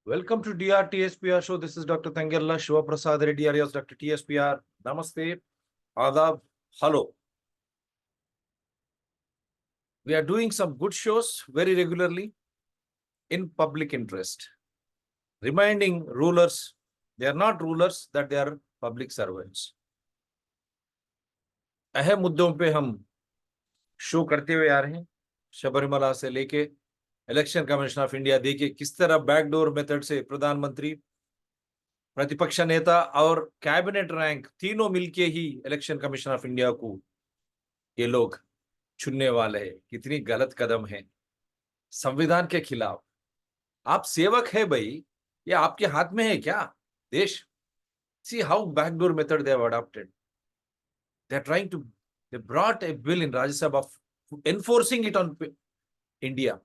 Welcome to DRTSPR show. This is Dr. Tangella Shiva Prasad Reddy alias Dr. TSPR. Namaste, Adab, hello. We are doing some good shows very regularly in public interest, reminding rulers they are not rulers, that they are public servants. अहम मुद्दों पे हम show करते हुए आ रहे हैं, शबरीमला से लेके इलेक्शन कमीशन ऑफ इंडिया देखिए किस तरह बैकडोर मेथड से प्रधानमंत्री, प्रतिपक्ष नेता और कैबिनेट रैंक तीनों मिलके ही इलेक्शन कमीशन ऑफ इंडिया को ये लोग चुनने वाले हैं। कितनी गलत कदम है, संविधान के खिलाफ। आप सेवक है भाई, ये आपके हाथ में है क्या देश? See how backdoor method they have adopted. They are trying to, they brought a bill in Rajya Sabha enforcing it on India.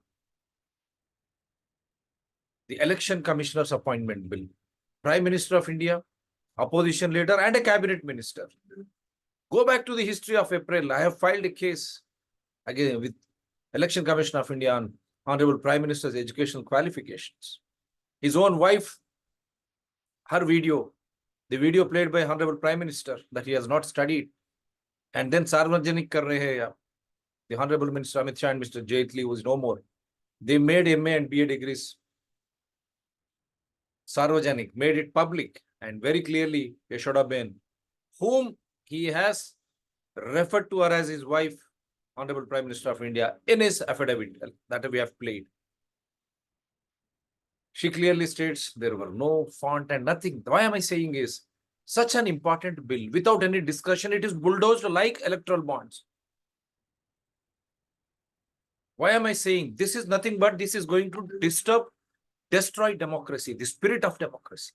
The Election Commissioner's Appointment Bill. Prime Minister of India, opposition leader and a cabinet minister. Go back to the history of April. I have filed a case again with Election Commission of India on Honorable Prime Minister's educational qualifications. His own wife, her video, the video played by Honorable Prime Minister that he has not studied. And then Sarvajanik kar rahe hai. The Honorable Minister Amit Shah and Mr. Jaitley was no more. They made MA and BA degrees. Sarvajanik made it public and very clearly Yashodaben, whom he has referred to her as his wife, Honorable Prime Minister of India, in his affidavit that we have played. She clearly states there were no font and nothing. Why am I saying is, such an important bill, without any discussion, it is bulldozed like electoral bonds. Why am I saying this is nothing but this is going to destroy democracy, the spirit of democracy.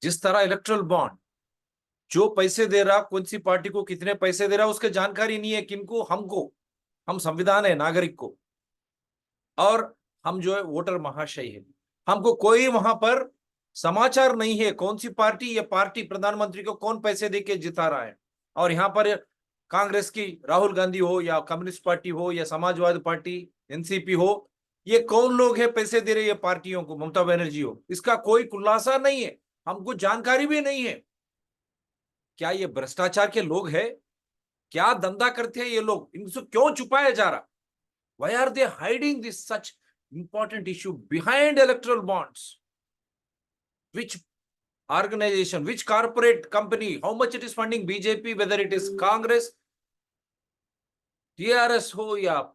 जिस तरह erectile bond, जो पैसे दे रहा, कौन सी party को कितने पैसे दे रहा, उसके जानकारी नहीं है किनको, हमको, हम संविधान है नागरिक को, और हम जो है वोटर महाशय है, हमको कोई वहां पर समाचार नहीं है कौन सी पार्टी या पार्टी प्रधानमंत्री को कौन पैसे देके जिता रहा है। और यहाँ पर कांग्रेस की राहुल गांधी हो या कम्युनिस्ट पार्टी हो या समाजवादी पार्टी एनसीपी हो, ये कौन लोग हैं पैसे दे रहे हैं पार्टियों को, ममता बनर्जी हो, इसका कोई खुलासा नहीं है, हमको जानकारी भी नहीं है। क्या ये भ्रष्टाचार के लोग हैं? क्या धंधा करते हैं ये लोग? इनको क्यों छुपाया जा रहा? Why are they hiding this such important issue behind electoral bonds? Which organization, which corporate company, how much it is funding BJP, whether it is Congress, TRS ho ya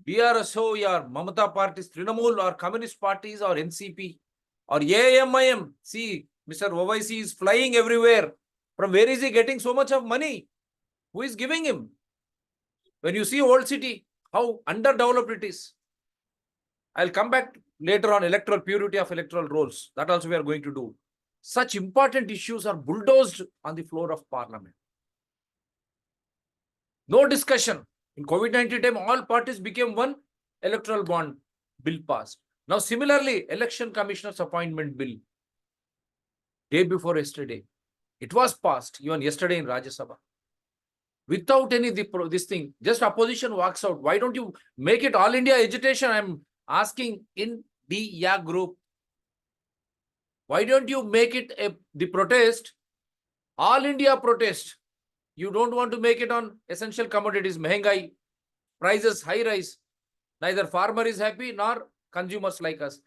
BRS ho ya Mamata parties, Trinamool or communist parties or NCP or AIMIM. See, Mr. Owaisi is flying everywhere. From where is he getting so much of money? Who is giving him? When you see Old City, how underdeveloped it is. I'll come back later on electoral purity of electoral rolls. That also we are going to do. Such important issues are bulldozed on the floor of parliament. No discussion. In COVID-19 time, all parties became one electoral bond bill passed. Now, similarly, election commissioner's appointment bill, day before yesterday, it was passed even yesterday in Rajya Sabha. Without any this thing, just opposition walks out. Why don't you make it all India agitation? I'm asking in the group. Why don't you make it the protest, all India protest? You don't want to make it on essential commodities, mehengai, prices high rise. Neither farmer is happy nor consumers like us.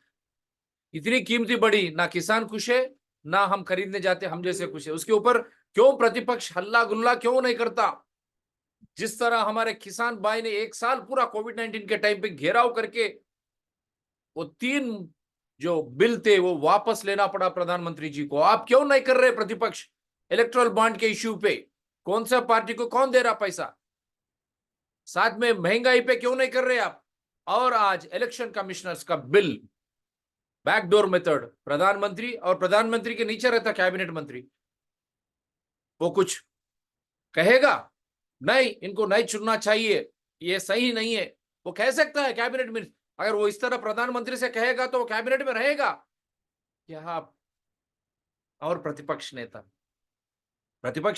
इतनी कीमती बढ़ी, ना किसान खुश है, ना हम खरीदने जाते हम जैसे खुश है। उसके ऊपर क्यों प्रतिपक्ष हल्ला गुल्ला क्यों नहीं करता? जिस तरह हमारे किसान भाई ने एक साल पूरा कोविड-19 के टाइम पे घेराव करके वो 3 जो बिल थे वो वापस लेना पड़ा प्रधानमंत्री जी को। आप क्यों नहीं कर रहे प्रतिपक्ष इलेक्ट्रल बॉन्ड के इश्यू पे? कौन सा पार्टी को कौन दे रहा पैसा? साथ में महंगाई पे क्यों नहीं कर रहे आप? और आज इलेक्शन कमिश्नर्स का बिल, बैकडोर मेथड, प्रधानमंत्री और प्रधानमंत्री के नीचे रहता कैबिनेट मंत्री, वो कुछ कहेगा नहीं, इनको नहीं चुनना चाहिए, ये सही नहीं है, वो कह सकता है कैबिनेट मिनिस्टर। अगर वो इस तरह प्रधानमंत्री से कहेगा तो वो कैबिनेट में रहेगा क्या? और प्रतिपक्ष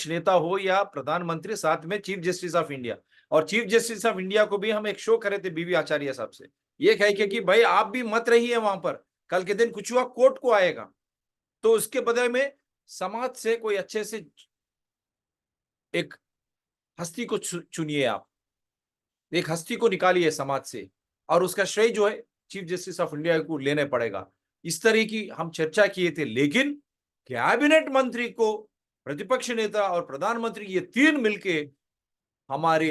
नेता हो या प्रधानमंत्री, साथ में चीफ जस्टिस ऑफ इंडिया, और चीफ जस्टिस ऑफ इंडिया को भी हम एक शो करे थे बीवी आचार्य साहब से, ये कह के कि भाई आप भी मत रहिए वहां पर, कल के दिन कुछ हुआ कोर्ट को आएगा, तो उसके बदले में समाज से कोई अच्छे से एक हस्ती को चुनिए, आप एक हस्ती को निकालिए समाज से, और उसका श्रेय जो है चीफ जस्टिस ऑफ इंडिया को लेने पड़ेगा। इस तरह की हम चर्चा किए थे, लेकिन कैबिनेट मंत्री को, प्रतिपक्ष नेता और प्रधानमंत्री, ये तीन मिलके हमारे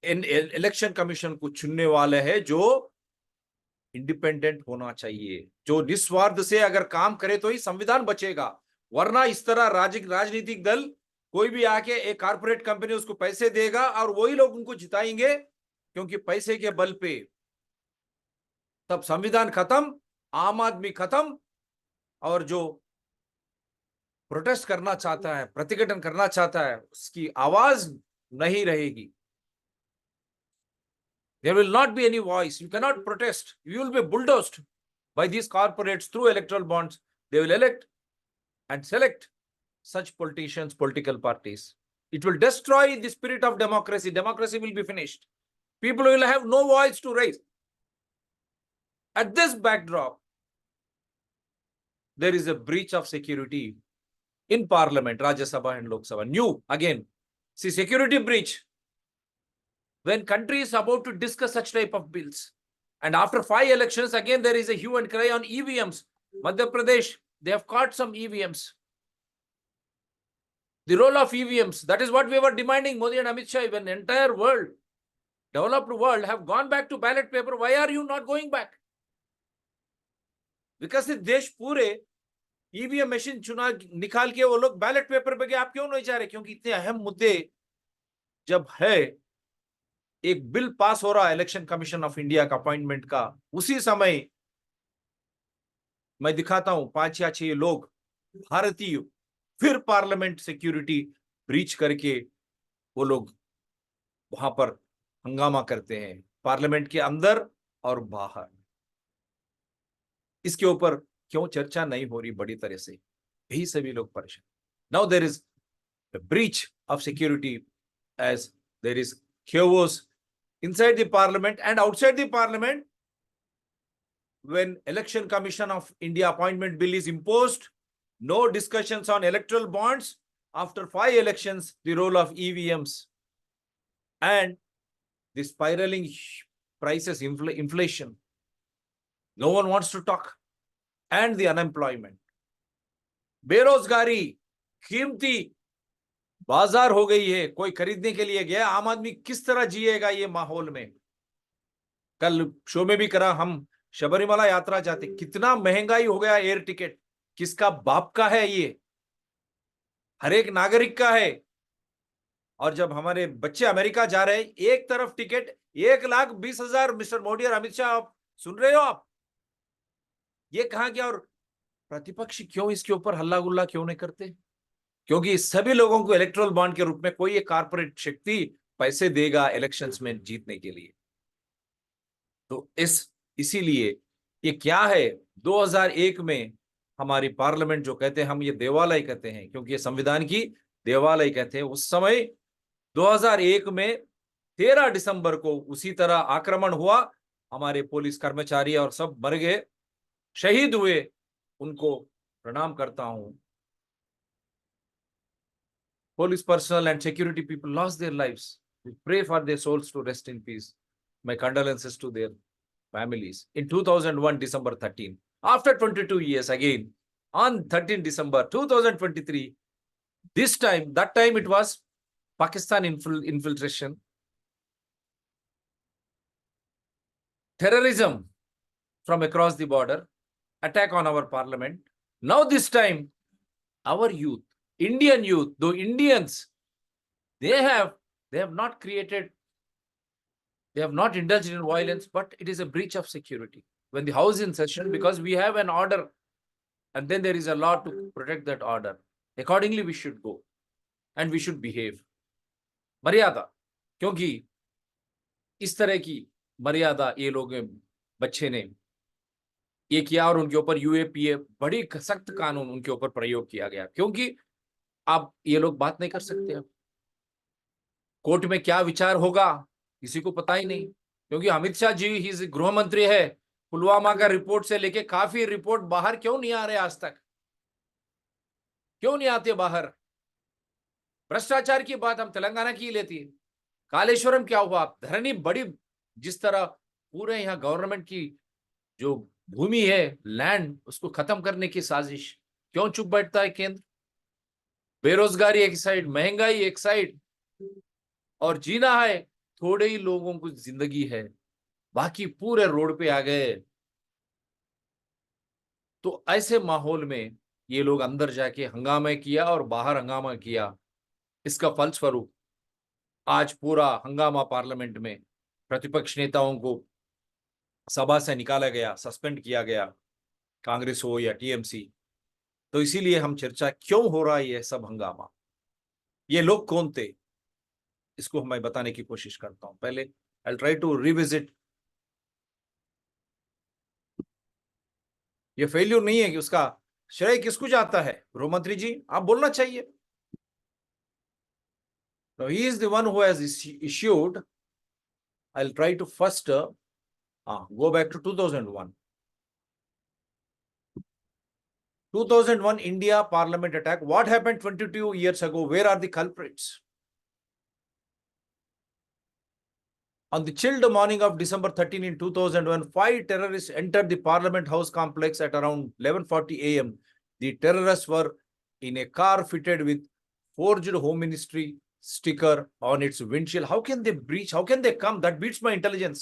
इलेक्शन कमीशन को चुनने वाले हैं, जो इंडिपेंडेंट होना चाहिए, जो निस्वार्थ से अगर काम करे तो ही संविधान बचेगा। वरना इस तरह राजनीतिक दल कोई भी आके एक कारपोरेट कंपनी उसको पैसे देगा और वही लोग उनको जिताएंगे, क्योंकि पैसे के बल पे तब संविधान खत्म, आम आदमी खत्म, और जो प्रोटेस्ट करना चाहता है, प्रतिघटन करना चाहता है, उसकी आवाज नहीं रहेगी। There will not be any voice. You cannot protest. You will be bulldozed by these corporates through electoral bonds. They will elect and select such politicians, political parties. It will destroy the spirit of democracy. Democracy will be finished. People will have no voice to raise. At this backdrop, there is a breach of security in Parliament, Rajya Sabha and Lok Sabha. New again. See, security breach. When country is about to discuss such type of bills, and after 5 elections, again there is a hue and cry on EVMs. Madhya Pradesh, they have caught some EVMs. The role of EVMs, that is what we were demanding, Modi and Amit Shah. When the entire world, developed world, have gone back to ballot paper, why are you not going back? Because देश पूरे EVM machine चुना निकाल के वो लोग ballot paper पे गए, आप क्यों नहीं जा रहे? क्योंकि इतने अहम मुद्दे जब है, एक बिल पास हो रहा है इलेक्शन कमीशन ऑफ इंडिया का अपॉइंटमेंट का, उसी समय मैं दिखाता हूं 5 या 6 लोग भारतीय फिर पार्लियामेंट सिक्योरिटी ब्रीच करके वो लोग वहां पर हंगामा करते हैं, पार्लियामेंट के अंदर और बाहर। इसके ऊपर क्यों चर्चा नहीं हो रही बड़ी तरह से? यही सभी लोग परेशान। Now there is the breach of security as there is chaos inside the parliament and outside the parliament. When election commission of India appointment bill is imposed, no discussions on electoral bonds. After 5 elections, the role of EVMs and the spiraling prices, inflation, no one wants to talk, and the unemployment, बेरोजगारी, कीमती बाजार हो गई है, कोई खरीदने के लिए गया, आम आदमी किस तरह जिएगा ये माहौल में? कल शो में भी करा, हम शबरीमला यात्रा जाते, कितना महंगाई हो गया एयर टिकट, किसका बाप का है ये? हर एक नागरिक का है। और जब हमारे बच्चे अमेरिका जा रहे हैं, एक तरफ टिकट 1,20,000। मिस्टर मोदी और अमित शाह, आप सुन रहे हो? आप ये कहां गया? और प्रतिपक्ष क्यों इसके ऊपर हल्ला गुल्ला क्यों नहीं करते? क्योंकि सभी लोगों को इलेक्ट्रल बॉन्ड के रूप में कोई एक कारपोरेट शक्ति पैसे देगा इलेक्शंस में जीतने के लिए। तो इसीलिए ये क्या है, 2001 में हमारी पार्लियामेंट जो कहते हैं, हम ये देवालय कहते हैं, क्योंकि ये संविधान की देवालय कहते हैं। उस समय 2001 में 13 दिसंबर को उसी तरह आक्रमण हुआ, हमारे पुलिस कर्मचारी और सब मर गए, शहीद हुए, उनको प्रणाम करता हूं। Police personnel and security people lost their lives. We pray for their souls to rest in peace. My condolences to their families. In 2001, December 13, after 22 years, again, on 13 December 2023, that time it was Pakistan infiltration, terrorism from across the border, attack on our parliament. Now this time, our youth, Indian youth, though Indians, they have not created, they have not indulged in violence, but it is a breach of security. When the house is in session, because we have an order and then there is a law to protect that order. Accordingly, we should go and we should behave. मर्यादा, क्योंकि इस तरह की मर्यादा ये लोग बच्चे ने ये किया और उनके ऊपर यूएपीए बड़ी सख्त कानून उनके ऊपर प्रयोग किया गया, क्योंकि अब ये लोग बात नहीं कर सकते। अब कोर्ट में क्या विचार होगा किसी को पता ही नहीं, क्योंकि अमित शाह जी ही गृह मंत्री है, पुलवामा का रिपोर्ट से लेके काफी रिपोर्ट बाहर क्यों नहीं आ रहे आज तक? क्यों नहीं आते बाहर? भ्रष्टाचार की बात हम तेलंगाना की लेती है। कालेश्वरम क्या हुआ? धरनी बड़ी, जिस तरह पूरे यहाँ गवर्नमेंट की जो भूमि है, लैंड, उसको खत्म करने की साजिश। क्यों चुप बैठता है केंद्र? बेरोजगारी एक साइड, महंगाई एक साइड, और जीना है, थोड़े ही लोगों को जिंदगी है, बाकी पूरे रोड पे आ गए। तो ऐसे माहौल में ये लोग अंदर जाके हंगामा किया और बाहर हंगामा किया। इसका फलस्वरूप आज पूरा हंगामा पार्लियामेंट में, प्रतिपक्ष नेताओं को सभा से निकाला गया, सस्पेंड किया गया, कांग्रेस हो या टीएमसी। तो इसीलिए हम चर्चा क्यों हो रहा है ये सब हंगामा, ये लोग कौन थे, इसको मैं बताने की कोशिश करता हूं। पहले आई ट्राई टू रिविजिट। ये फेल्यूर नहीं है कि उसका श्रेय किसको जाता है? गृह मंत्री जी, आप बोलना चाहिए। Now he is the one who has issued. I'll try to first go back to 2001. 2001 India Parliament attack. What happened 22 years ago? Where are the culprits? On the chilled morning of December 13 in 2001, 5 terrorists entered the Parliament House complex at around 11:40 a.m. The terrorists were in a car fitted with forged Home Ministry sticker on its windshield. How can they breach? How can they come? That beats my intelligence.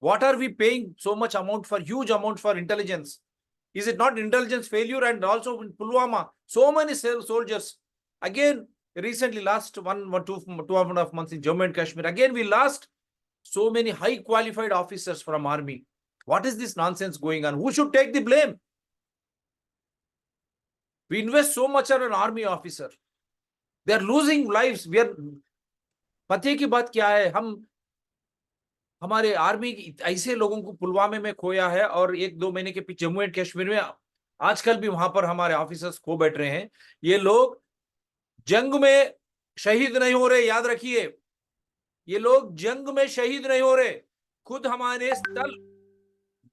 What are we paying so much amount for, huge amount for intelligence? Is it not intelligence failure? And also in Pulwama, so many soldiers. Again, recently, last 2.5 months in Jammu and Kashmir, again we lost so many high qualified officers from army. What is this nonsense going on? Who should take the blame? We invest so much on an army officer. They are losing lives. We are, पते की बात क्या है, हम हमारे army ऐसे लोगों को पुलवामा में खोया है, और 1-2 महीने के पीछे जम्मू एंड कश्मीर में आजकल भी वहां पर हमारे ऑफिसर्स खो बैठ रहे हैं। ये लोग जंग में शहीद नहीं हो रहे, याद रखिए, ये लोग जंग में शहीद नहीं हो रहे, खुद हमारे स्थल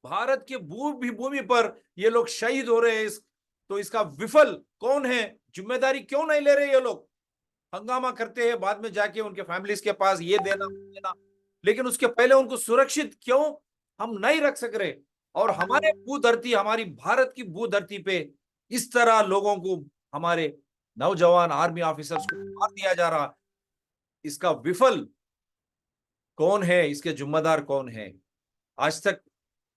भारत के भूमि पर ये लोग शहीद हो रहे हैं। तो इसका विफल कौन है? जिम्मेदारी क्यों नहीं ले रहे ये लोग? हंगामा करते हैं, बाद में जाके उनके फैमिलीज के पास ये देना देना, लेकिन उसके पहले उनको सुरक्षित क्यों हम नहीं रख सक रहे? और हमारे भू धरती, हमारी भारत की भू धरती पे इस तरह लोगों को, हमारे नौजवान आर्मी ऑफिसर्स को मार दिया जा रहा। इसका विफल कौन है? इसके जिम्मेदार कौन है? आज तक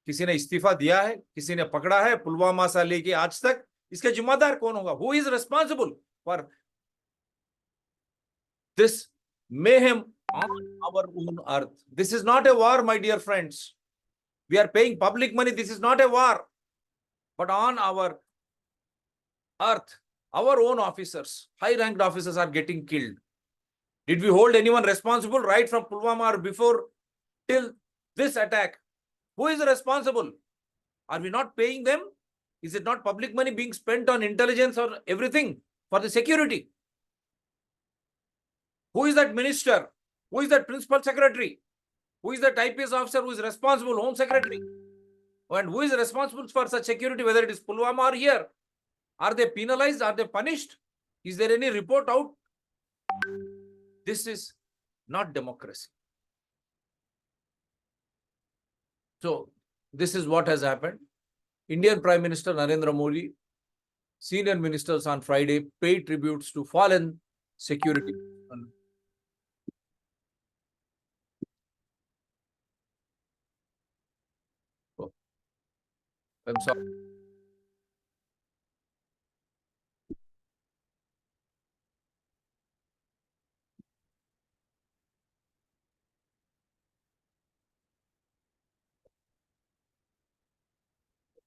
किसी ने इस्तीफा दिया है? किसी ने पकड़ा है? पुलवामा से लेके आज तक इसके जिम्मेदार कौन होगा? Who is responsible for this mayhem on our own earth? This is not a war, my dear friends. We are paying public money. This is not a war, but on our earth, our own officers, high-ranked officers are getting killed. Did we hold anyone responsible right from Pulwama or before till this attack? Who is responsible? Are we not paying them? Is it not public money being spent on intelligence or everything for the security? Who is that minister? Who is that principal secretary? Who is that IPS officer who is responsible? Home secretary. And who is responsible for such security, whether it is Pulwama or here? Are they penalized? Are they punished? Is there any report out? This is not democracy. So this is what has happened. Indian Prime Minister Narendra Modi, senior ministers on Friday paid tributes to fallen security. Oh, I'm sorry.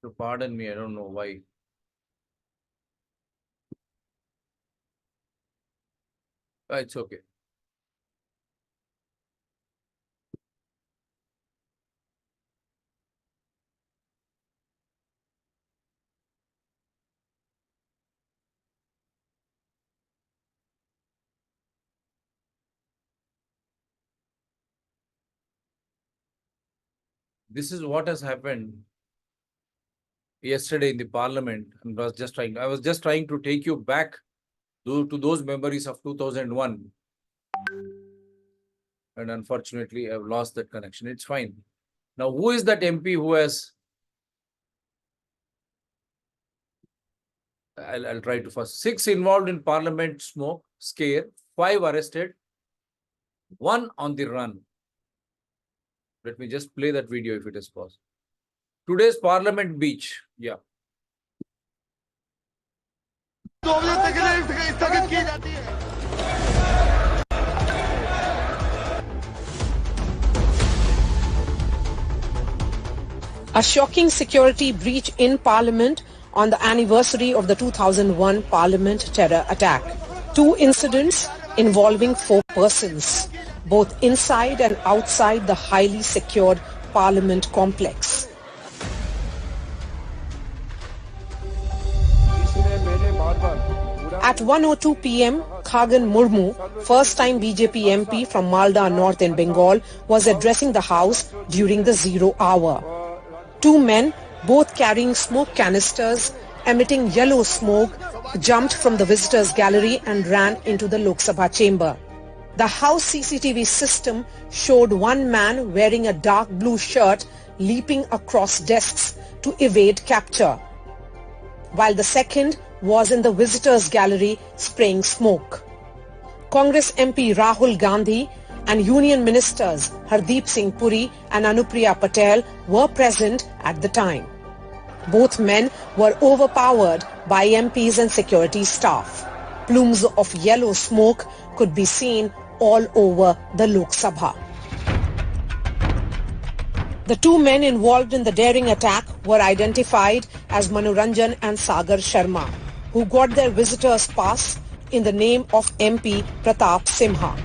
So pardon me, I don't know why. It's okay. This is what has happened yesterday in the parliament. I was just trying to take you back to those memories of 2001. And unfortunately, I've lost that connection. It's fine. Now, who is that MP who has... I'll try to first. 6 involved in parliament smoke scare, 5 arrested, 1 on the run. Let me just play that video if it is possible. Today's parliament beach. Yeah. A shocking security breach in Parliament on the anniversary of the 2001 Parliament terror attack. 2 incidents involving 4 persons, both inside and outside the highly secured Parliament complex. At 1:02 p.m., Khagan Murmu, first-time BJP MP from Malda North in Bengal, was addressing the House during the 0 hour. 2 men, both carrying smoke canisters, emitting yellow smoke, jumped from the visitors' gallery and ran into the Lok Sabha chamber. The House CCTV system showed 1 man wearing a dark blue shirt leaping across desks to evade capture, while the second was in the visitors' gallery spraying smoke. Congress MP Rahul Gandhi and Union Ministers Hardeep Singh Puri and Anupriya Patel were present at the time. Both men were overpowered by MPs and security staff. Plumes of yellow smoke could be seen all over the Lok Sabha. The 2 men involved in the daring attack were identified as Manoranjan and Sagar Sharma, who got their visitors' pass in the name of MP Pratap Simha.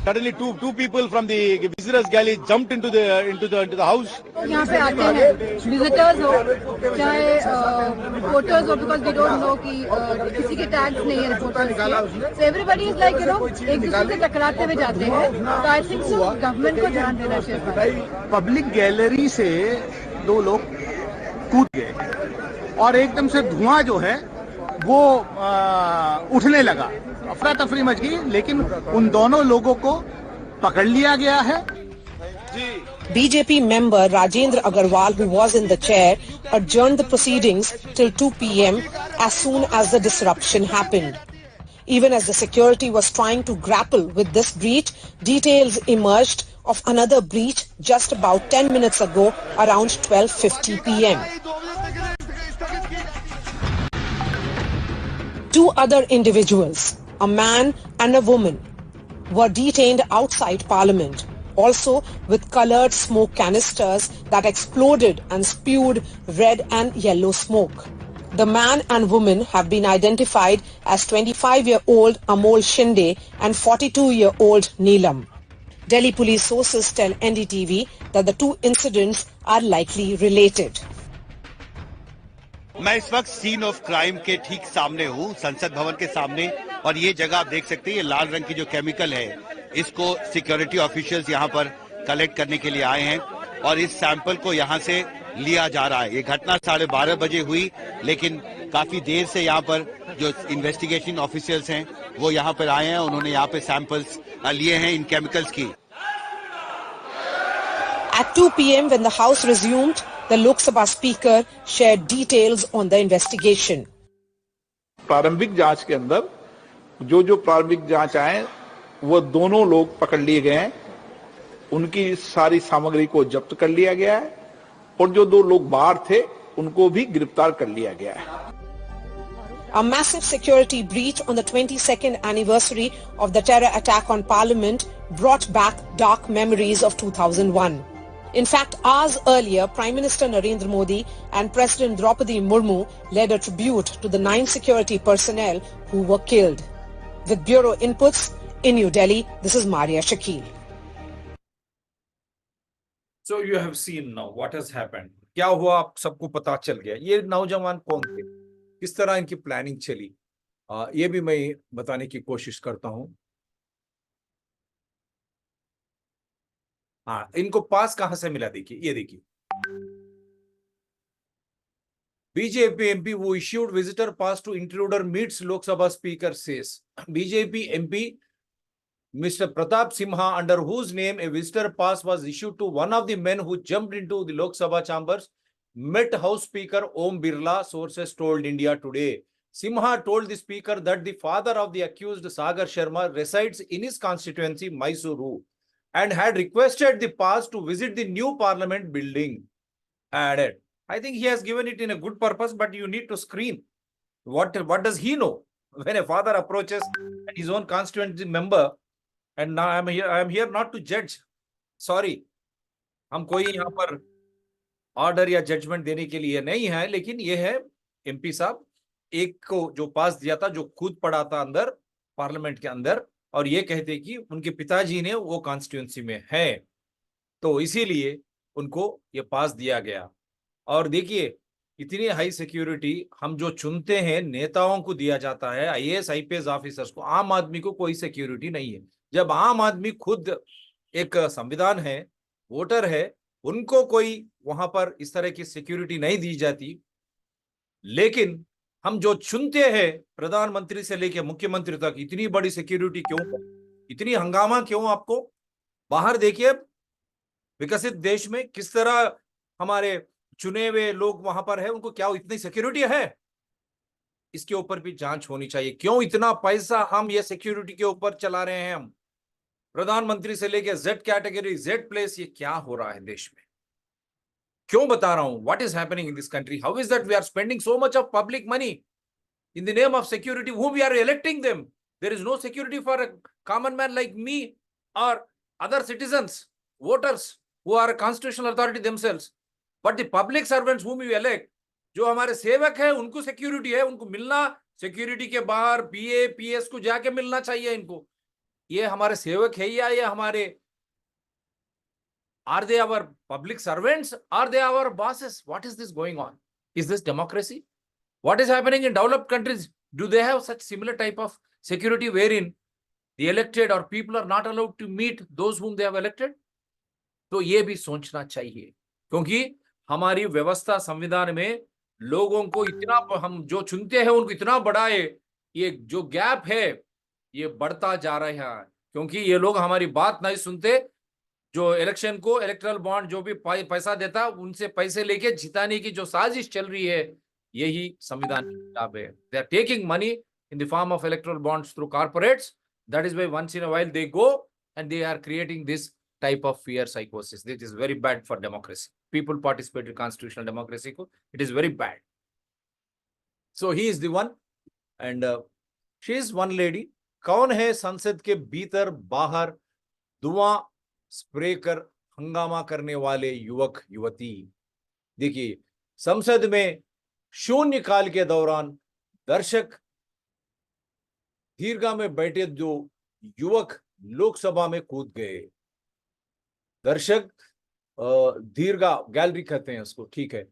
Suddenly, two people from the visitors' gallery jumped into the house. यहाँ पे आते हैं visitors हो चाहे reporters हो because they don't know कि किसी के tags नहीं है reporters के. So everybody is like एक दूसरे से टकराते हुए जाते हैं. So I think so government को ध्यान देना चाहिए. पब्लिक गैलरी से 2 लोग कूद गए और एकदम से धुआं जो है वो उठने लगा. अफरा तफरी मच गई, लेकिन उन दोनों लोगों को पकड़ लिया गया है. BJP member Rajendra Agarwal, who was in the chair, adjourned the proceedings till 2 p.m. as soon as the disruption happened. Even as the security was trying to grapple with this breach, details emerged of another breach just about 10 minutes ago around 12:50 p.m. 2 other individuals, a man and a woman, were detained outside Parliament, also with coloured smoke canisters that exploded and spewed red and yellow smoke. The man and woman have been identified as 25-year-old Amol Shinde and 42-year-old Neelam. Delhi police sources tell NDTV that the 2 incidents are likely related. मैं इस वक्त scene of crime के ठीक सामने हूँ, संसद भवन के सामने, और ये जगह आप देख सकते हैं, ये लाल रंग की जो केमिकल है, इसको सिक्योरिटी ऑफिशियल्स यहाँ पर कलेक्ट करने के लिए आए हैं और इस सैंपल को यहाँ से लिया जा रहा है. ये घटना 12:30 बजे हुई, लेकिन काफी देर से यहाँ पर जो इन्वेस्टिगेशन ऑफिशियल्स हैं वो यहाँ पर आए हैं. उन्होंने यहाँ पे सैंपल्स लिए हैं इन केमिकल्स की. At 2 p.m. when the House resumed, the Lok Sabha Speaker shared details on the investigation. प्रारंभिक जांच के अंदर जो प्रारंभिक जांच आए वो दोनों लोग पकड़ लिए गए हैं. उनकी सारी सामग्री को जब्त कर लिया गया है और जो 2 लोग बाहर थे उनको भी गिरफ्तार कर लिया गया है. A massive security breach on the 22nd anniversary of the terror attack on Parliament brought back dark memories of 2001. In fact, hours earlier, Prime Minister Narendra Modi and President Draupadi Murmu led a tribute to the 9 security personnel who were killed. With bureau inputs in New Delhi, this is Maria Shakil. So you have seen now what has happened. क्या हुआ आप सबको पता चल गया. ये नौजवान कौन थे, किस तरह इनकी प्लानिंग चली, ये भी मैं बताने की कोशिश करता हूं. हाँ, इनको पास कहां से मिला, देखिए, ये देखिए, BJP MP who issued visitor pass to intruder meets Lok Sabha Speaker says. BJP MP Mr. Pratap Simha, under whose name a visitor pass was issued to one of the men who jumped into the Lok Sabha chambers, met House Speaker Om Birla, sources told India Today. Simha told the speaker that the father of the accused, Sagar Sharma, resides in his constituency, Mysuru, and had requested the pass to visit the new parliament building. Added, I think he has given it in a good purpose, but you need to screen. What does he know? When a father approaches his own constituency member, and now I am here not to judge. Sorry, हम कोई यहाँ पर order या judgement देने के लिए नहीं है, लेकिन ये है MP साहब एक को जो पास दिया था, जो खुद पड़ा था अंदर पार्लियामेंट के अंदर, और ये कहते कि उनके पिताजी ने वो कॉन्स्टिट्यूंसी में है, तो इसीलिए उनको ये पास दिया गया। और देखिए, इतनी हाई सिक्योरिटी हम जो चुनते हैं नेताओं को दिया जाता है, IAS IPS ऑफिसर्स को, आम आदमी को कोई सिक्योरिटी नहीं है। जब आम आदमी खुद एक संविधान है, वोटर है, उनको कोई वहां पर इस तरह की सिक्योरिटी नहीं दी जाती, लेकिन हम जो चुनते हैं प्रधानमंत्री से लेकर मुख्यमंत्री तक, इतनी बड़ी सिक्योरिटी क्यों, इतनी हंगामा क्यों? आपको बाहर देखिए, विकसित देश में किस तरह हमारे चुने हुए लोग वहां पर है, उनको क्या इतनी सिक्योरिटी है? इसके ऊपर भी जांच होनी चाहिए। क्यों इतना पैसा हम ये सिक्योरिटी के ऊपर चला रहे हैं? हम प्रधानमंत्री से लेके Z कैटेगरी, Z प्लेस, ये क्या हो रहा है देश में? क्यों बता रहा हूं? What is happening in this country? How is that we are spending so much of public money in the name of security? Whom we are electing them? There is no security for a common man like me or other citizens, voters who are a constitutional authority themselves. But the public servants whom we elect, जो हमारे सेवक है, उनको security है, उनको मिलना, security के बाहर PA PS को जाके मिलना चाहिए इनको। ये हमारे सेवक है या ये हमारे, are they our public servants? Are they our bosses? What is this going on? Is this democracy? What is happening in developed countries? Do they have such similar type of security wherein the elected or people are not allowed to meet those whom they have elected? तो ये भी सोचना चाहिए, क्योंकि हमारी व्यवस्था संविधान में लोगों को इतना, हम जो चुनते हैं उनको इतना बड़ा है, ये जो गैप है ये बढ़ता जा रहा है, क्योंकि ये लोग हमारी बात नहीं सुनते। जो इलेक्शन को इलेक्ट्रल बॉन्ड जो भी पैसा देता, उनसे पैसे लेके जिताने की जो साजिश चल रही है, यही संविधान की किताब है। They are taking money in the form of electoral bonds through corporates. That is why once in a while they go and they are creating this type of fear psychosis. This is very bad for democracy. People participate in constitutional democracy. It is very bad. So he is the one, and she is one lady. कौन है संसद के भीतर बाहर धुआं spray कर हंगामा करने वाले युवक युवती? देखिए, संसद में शून्य काल के दौरान दर्शक दीर्घा में बैठे जो युवक लोकसभा में कूद गए। दर्शक दीर्घा गैलरी कहते हैं उसको, ठीक है,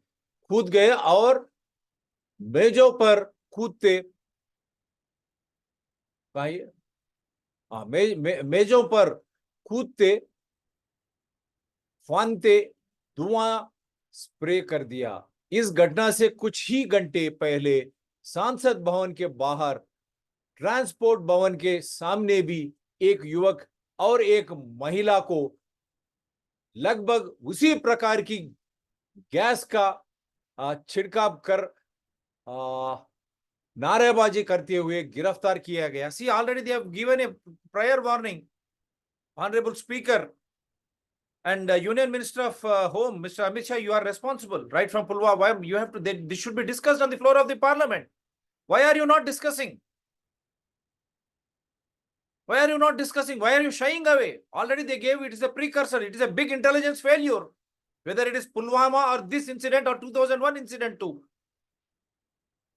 कूद गए और मेजों पर कूदते, मेजों पर कूदते फांदते धुआं स्प्रे कर दिया। इस घटना से कुछ ही घंटे पहले सांसद भवन के बाहर ट्रांसपोर्ट भवन के सामने भी एक युवक और एक महिला को लगभग उसी प्रकार की गैस का छिड़काव कर नारेबाजी करते हुए गिरफ्तार किया गया। See, already they have given a prior warning. Honorable Speaker and Union Minister of Home, Mr. Amit Shah, you are responsible, right from Pulwama. Why you have to? This should be discussed on the floor of the Parliament. Why are you not discussing? Why are you not discussing? Why are you shying away? Already they gave it is a precursor. It is a big intelligence failure. Whether it is Pulwama or this incident or 2001 incident too.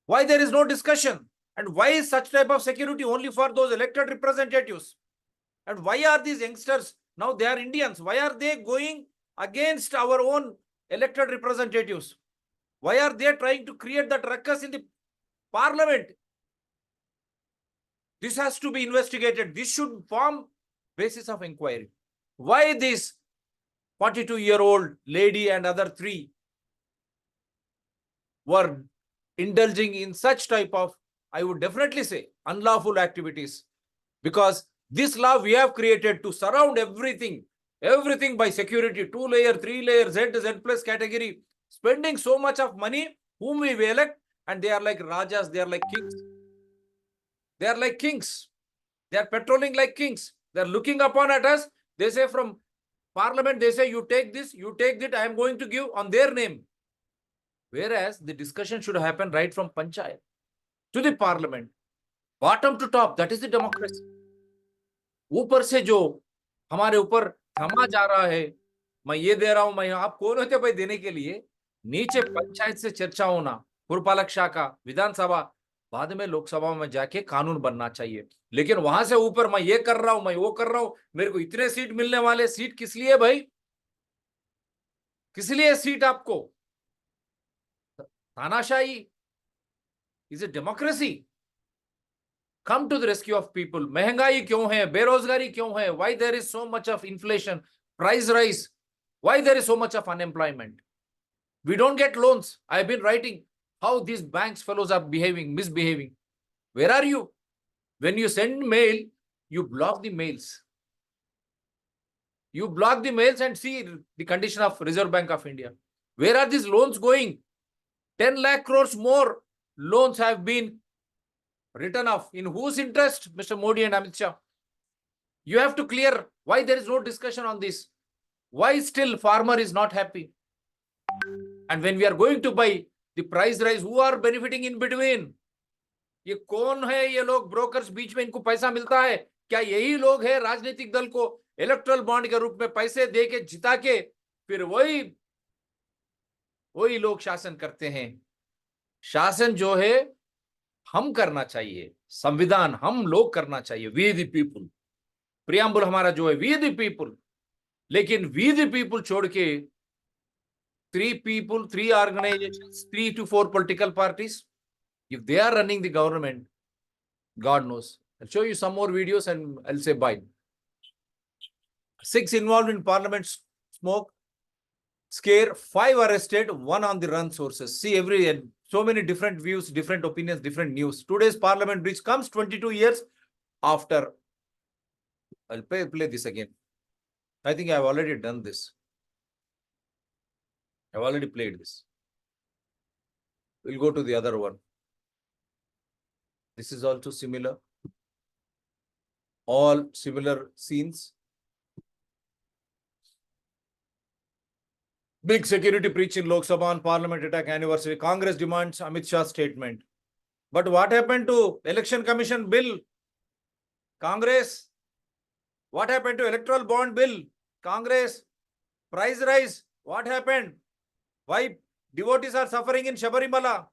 Why there is no discussion? And why is such type of security only for those elected representatives? And why are these youngsters, now they are Indians, why are they going against our own elected representatives? Why are they trying to create that ruckus in the Parliament? This has to be investigated. This should form basis of inquiry. Why this 42-year-old lady and other three were indulging in such type of, I would definitely say, unlawful activities. Because this law we have created to surround everything by security, 2-layer, 3-layer, Z plus category, spending so much of money, whom we will elect, and they are like Rajas, they are like kings. They are like kings. They are patrolling like kings. They are looking upon at us. They say from parliament, they say, you take this, you take that, I am going to give on their name. Whereas the discussion should happen right from panchayat to the parliament, bottom to top. That is the democracy. ऊपर से जो हमारे ऊपर थमा जा रहा है, मैं ये दे रहा हूं, मैं, आप कौन होते भाई देने के लिए? नीचे पंचायत से चर्चा होना, पुरपालक शाखा, विधानसभा, बाद में लोकसभा में जाके कानून बनना चाहिए। लेकिन वहां से ऊपर मैं ये कर रहा हूं, मैं वो कर रहा हूं, मेरे को इतने सीट मिलने वाले। सीट किस लिए भाई? किस लिए सीट आपको? तानाशाही? Is it democracy? Come to the rescue of people. महंगाई क्यों है? बेरोजगारी क्यों है? Why there is so much of inflation, price rise? Why there is so much of unemployment? We don't get loans. I've been writing how these banks fellows are behaving, misbehaving. Where are you? When you send mail, you block the mails. You block the mails and see the condition of Reserve Bank of India. Where are these loans going? 10 lakh crores more loans have been written off. In whose interest? Mr. Modi and Amit Shah. You have to clear why there is no discussion on this. Why still farmer is not happy? And when we are going to buy the price rise, who are benefiting in between? ये कौन है? ये लोग brokers, बीच में इनको पैसा मिलता है क्या? यही लोग है राजनीतिक दल को इलेक्ट्रल बॉन्ड के रूप में पैसे दे के जिता के फिर वही लोग शासन करते हैं। शासन जो है हम करना चाहिए, संविधान हम लोग करना चाहिए, वी द पीपुल। प्रियम्बल हमारा जो है वी द पीपुल, लेकिन वी द पीपुल छोड़ के 3 people, 3 organizations, 3 to 4 political parties, if they are running the government, God knows. I'll show you some more videos and I'll say bye. 6 involved in parliament smoke scare, 5 arrested, 1 on the run sources. See so many different views, different opinions, different news. Today's parliament breach comes 22 years after. I'll play this again. I think I've already done this. I've already played this. We'll go to the other one. This is also similar. All similar scenes. Big security breach in Lok Sabha on Parliament attack anniversary. Congress demands Amit Shah's statement. But what happened to Election Commission bill? Congress. What happened to Electoral Bond bill? Congress. Price rise. What happened? Why devotees are suffering in Shabarimala?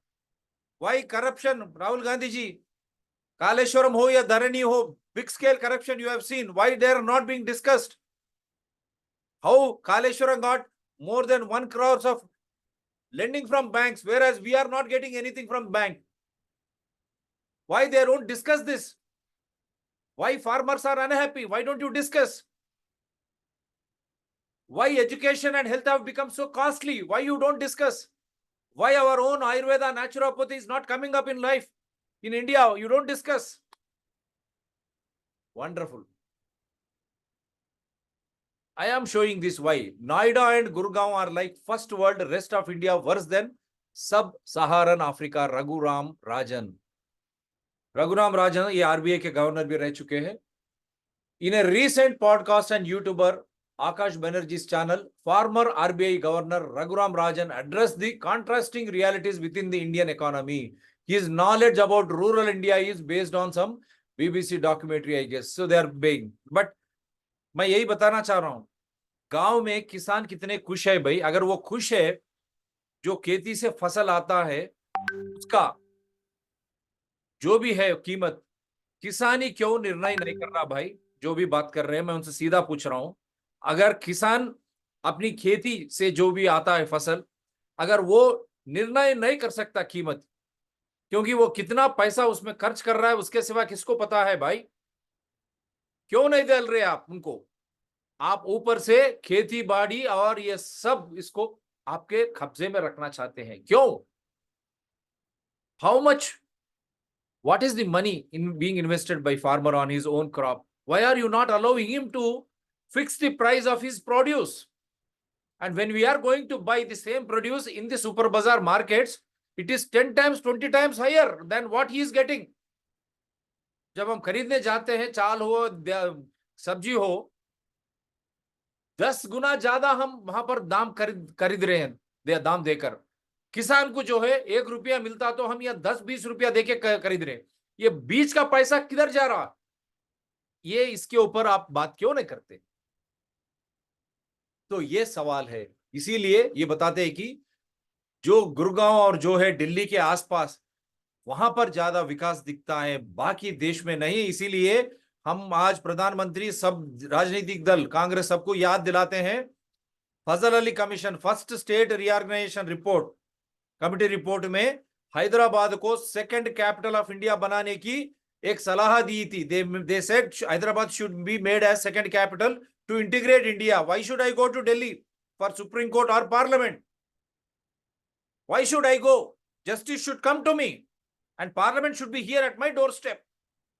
Why corruption? Rahul Gandhi ji. Kaleshwaram ho ya Dharani ho. Big scale corruption you have seen. Why they are not being discussed? How Kaleshwaram got more than 1 crore of lending from banks, whereas we are not getting anything from bank. Why they don't discuss this? Why farmers are unhappy? Why don't you discuss? Why education and health have become so costly? Why you don't discuss? Why our own Ayurveda naturopathy is not coming up in life in India? You don't discuss. Wonderful. I am showing this why. Noida and Gurgaon are like first world, rest of India worse than sub-Saharan Africa. Raghuram Rajan. Raghuram Rajan, ये RBI के governor भी रह चुके हैं. In a recent podcast and YouTuber Akash Banerjee's channel, former RBI Governor Raghuram Rajan addressed the contrasting realities within the Indian economy. His knowledge about rural India is based on some BBC documentary, I guess. So they are being. But मैं यही बताना चाह रहा हूं, गांव में किसान कितने खुश है भाई. अगर वो खुश है, जो खेती से फसल आता है उसका जो भी है कीमत, किसानी क्यों निर्णय नहीं कर रहा भाई? जो भी बात कर रहे हैं मैं उनसे सीधा पूछ रहा हूं, अगर किसान अपनी खेती से जो भी आता है फसल, अगर वो निर्णय नहीं कर सकता कीमत, क्योंकि वो कितना पैसा उसमें खर्च कर रहा है उसके सिवा किसको पता है भाई? क्यों नहीं दे रहे आप उनको? आप ऊपर से खेती बाड़ी और ये सब इसको आपके कब्जे में रखना चाहते हैं। क्यों? How much, what is the money in being invested by farmer on his own crop? Why are you not allowing him to fix the price of his produce? And when we are going to buy the same produce in the super bazaar markets, it is 10 times 20 times higher than what he is getting. जब हम खरीदने जाते हैं, चाल हो सब्जी हो, 10 गुना ज्यादा हम वहां पर दाम खरीद रहे हैं, दाम देकर। किसान को जो है 1 रुपया मिलता तो हम यहाँ 10-20 रुपया देके खरीद रहे हैं। ये बीच का पैसा किधर जा रहा, ये इसके ऊपर आप बात क्यों नहीं करते? तो ये सवाल है। इसीलिए ये बताते हैं कि जो गुड़गांव और जो है दिल्ली के आसपास, वहां पर ज्यादा विकास दिखता है, बाकी देश में नहीं। इसीलिए हम आज प्रधानमंत्री, सब राजनीतिक दल, कांग्रेस, सबको याद दिलाते हैं, Fazal Ali commission, first state reorganisation report committee report में हैदराबाद को सेकंड कैपिटल ऑफ इंडिया बनाने की एक सलाह दी थी। They said Hyderabad should be made as second capital to integrate India. Why should I go to Delhi for supreme court और parliament? Why should I go? Justice should come to me and parliament should be here at my doorstep.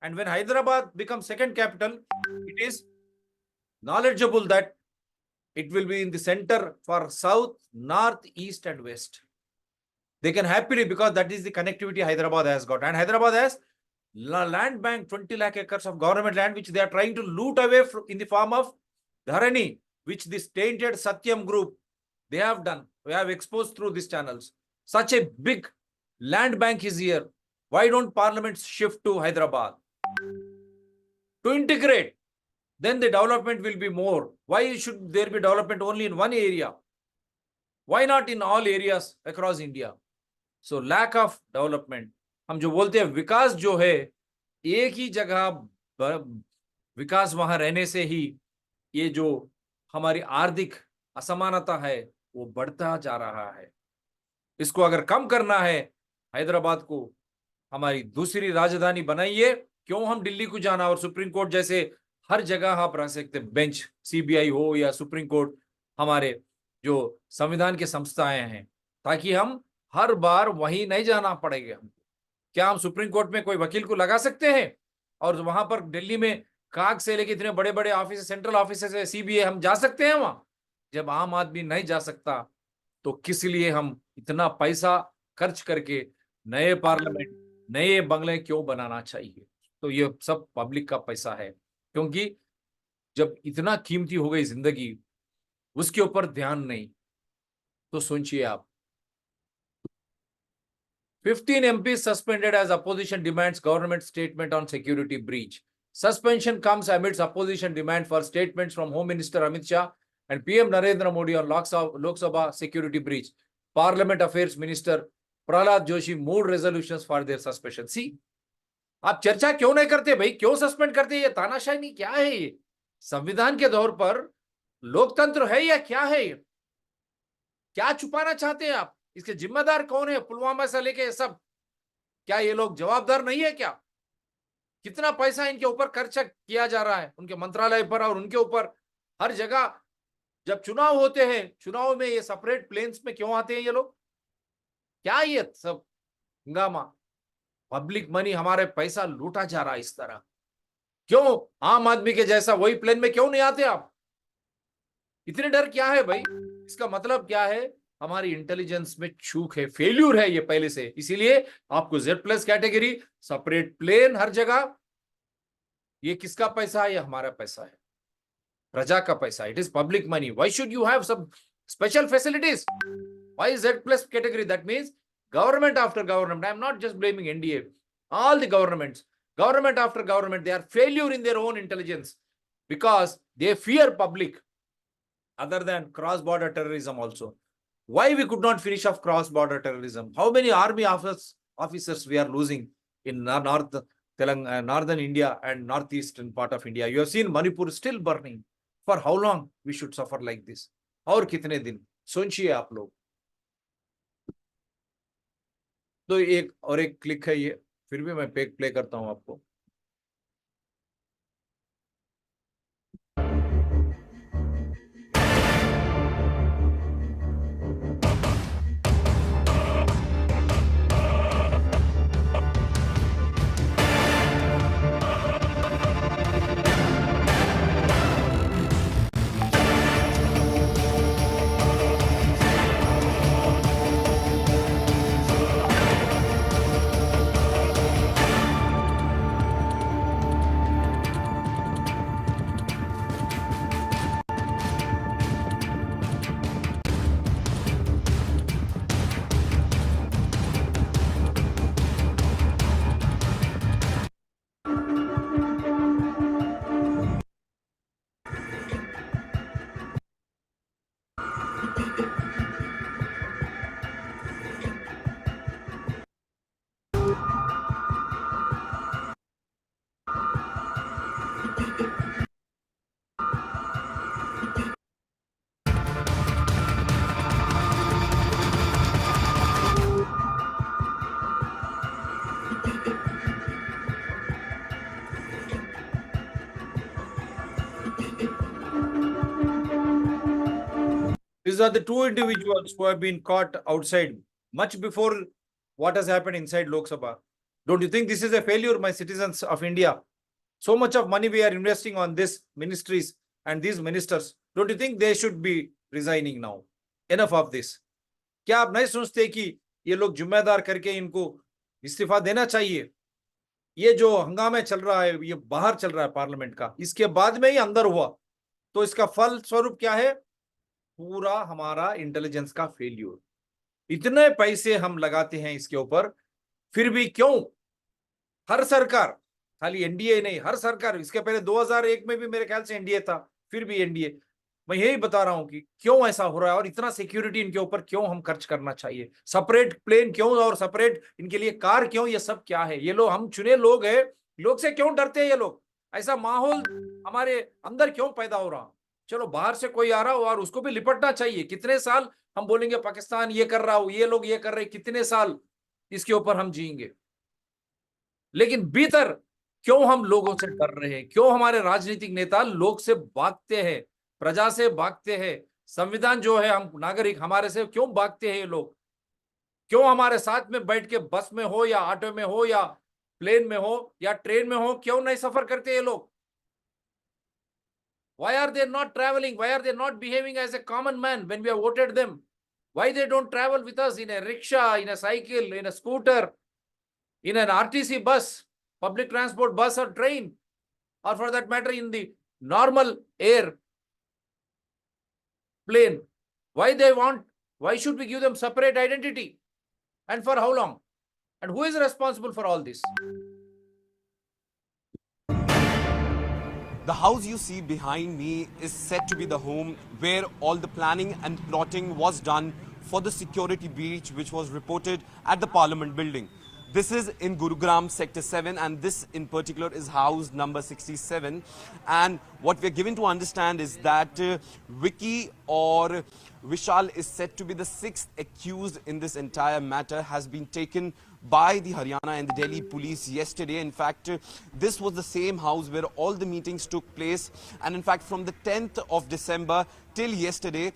And when Hyderabad becomes second capital, it is knowledgeable that it will be in the center for south, north, east and west. They can happily, because that is the connectivity Hyderabad has got. And Hyderabad has land bank, 20 lakh acres of government land, which they are trying to loot away in the form of Dharani, which this tainted Satyam group, they have done. We have exposed through these channels. Such a big land bank is here. Why don't parliaments shift to Hyderabad to integrate? Then the development will be more. Why should there be development only in one area? Why not in all areas across India? So lack of development. हम जो बोलते हैं विकास जो है, एक ही जगह विकास वहां रहने से ही ये जो हमारी आर्थिक असमानता है वो बढ़ता जा रहा है। इसको अगर कम करना है, हैदराबाद को हमारी दूसरी राजधानी बनाइए। क्यों हम दिल्ली को जाना? और सुप्रीम कोर्ट जैसे हर जगह आप रह सकते, बेंच सीबीआई हो या सुप्रीम कोर्ट, हमारे जो संविधान के संस्थाएं हैं, ताकि हम हर बार वहीं नहीं जाना पड़ेगा हमको। क्या हम सुप्रीम कोर्ट में कोई वकील को लगा सकते हैं? और वहां पर दिल्ली में काग से लेके इतने बड़े बड़े ऑफिस, सेंट्रल ऑफिस है, सीबीआई, हम जा सकते हैं वहां? जब आम आदमी नहीं जा सकता तो किस लिए हम इतना पैसा खर्च करके नए पार्लियामेंट, नए बंगले क्यों बनाना चाहिए? तो ये सब पब्लिक का पैसा है, क्योंकि जब इतना कीमती हो गई जिंदगी, उसके ऊपर ध्यान नहीं। तो सोचिए आप, 15 MPs suspended as opposition demands government statement on security breach. Suspension comes amidst opposition demand for statements from Home Minister Amit Shah and PM Narendra Modi on Lok Sabha security breach. Parliament Affairs Minister Prahlad Joshi moved resolutions for their suspension. See, आप चर्चा क्यों नहीं करते भाई? क्यों suspend करते? ये तानाशाही नहीं, क्या है ये? संविधान के दौर पर लोकतंत्र है या क्या है? क्या छुपाना चाहते हैं आप? इसके जिम्मेदार कौन है? पुलवामा से लेके सब, क्या ये लोग जवाबदार नहीं है क्या? कितना पैसा इनके ऊपर खर्च किया जा रहा है, उनके मंत्रालय पर और उनके ऊपर हर जगह। जब चुनाव होते हैं, चुनाव में ये सेपरेट प्लेन्स में क्यों आते हैं ये लोग? क्या ये सब हंगामा? पब्लिक मनी, हमारे पैसा लूटा जा रहा है इस तरह। क्यों आम आदमी के जैसा वही प्लेन में क्यों नहीं आते आप? इतने डर क्या है भाई? इसका मतलब क्या है? हमारी इंटेलिजेंस में चूक है, फेल्यूर है ये पहले से। इसीलिए आपको Z+ कैटेगरी, सेपरेट प्लेन हर जगह। ये किसका पैसा है? ये हमारा पैसा है, प्रजा का पैसा। It is public money. Why should you have some special facilities? Why Z+ category? That means government after government, I am not just blaming NDA, all the governments, government after government, they are failure in their own intelligence because they fear public, other than cross-border terrorism also. Why we could not finish off cross-border terrorism? How many army officers we are losing in northern India and northeastern part of India? You have seen Manipur still burning. For how long we should suffer like this? और कितने दिन? सोचिए आप लोग। तो एक और एक क्लिक है ये, फिर भी मैं प्ले करता हूं आपको। These are the two individuals who have been caught outside much before what has happened inside Lok Sabha. Don't you think this is a failure, my citizens of India? So much of money we are investing on this ministries and these ministers. Don't you think they should be resigning now? Enough of this. क्या आप नहीं सोचते कि ये लोग जिम्मेदार करके इनको इस्तीफा देना चाहिए? ये जो हंगामे चल रहा है, ये बाहर चल रहा है पार्लियामेंट का, इसके बाद में ही अंदर हुआ, तो इसका फल स्वरूप क्या है? पूरा हमारा इंटेलिजेंस का फेल्यूर। इतने पैसे हम लगाते हैं इसके ऊपर, फिर भी क्यों हर सरकार, खाली एनडीए नहीं, हर सरकार, इसके पहले 2001 में भी मेरे ख्याल से एनडीए था, फिर भी एनडीए, मैं यही बता रहा हूं कि क्यों ऐसा हो रहा है और इतना सिक्योरिटी इनके ऊपर क्यों हम खर्च करना चाहिए? सेपरेट प्लेन क्यों और सेपरेट इनके लिए कार क्यों? ये सब क्या है? ये लोग, हम चुने लोग हैं, लोग से क्यों डरते हैं ये लोग? ऐसा माहौल हमारे अंदर क्यों पैदा हो रहा? चलो बाहर से कोई आ रहा हो और उसको भी लिपटना चाहिए। कितने साल हम बोलेंगे पाकिस्तान ये कर रहा हो, ये लोग ये कर रहे, कितने साल इसके ऊपर हम जिएंगे? लेकिन भीतर क्यों हम लोगों से डर रहे हैं? क्यों हमारे राजनीतिक नेता लोग से भागते हैं, प्रजा से भागते हैं? संविधान जो है, हम नागरिक, हमारे से क्यों भागते हैं ये लोग? क्यों हमारे साथ में बैठ के बस में हो या ऑटो में हो या प्लेन में हो या ट्रेन में हो, क्यों नहीं सफर करते ये लोग? Why are they not traveling? Why are they not behaving as a common man when we have voted them? Why they don't travel with us in a rickshaw, in a cycle, in a scooter, in an RTC bus, public transport bus or train, or for that matter in the normal air plane? Why should we give them separate identity? And for how long? And who is responsible for all this? The house you see behind me is said to be the home where all the planning and plotting was done for the security breach which was reported at the Parliament building. This is in Gurugram Sector 7 and this in particular is house number 67, and what we are given to understand is that Vicky or Vishal is said to be the sixth accused in this entire matter, has been taken by the Haryana and the Delhi police yesterday. In fact, this was the same house where all the meetings took place, and in fact from the 10th of December till yesterday,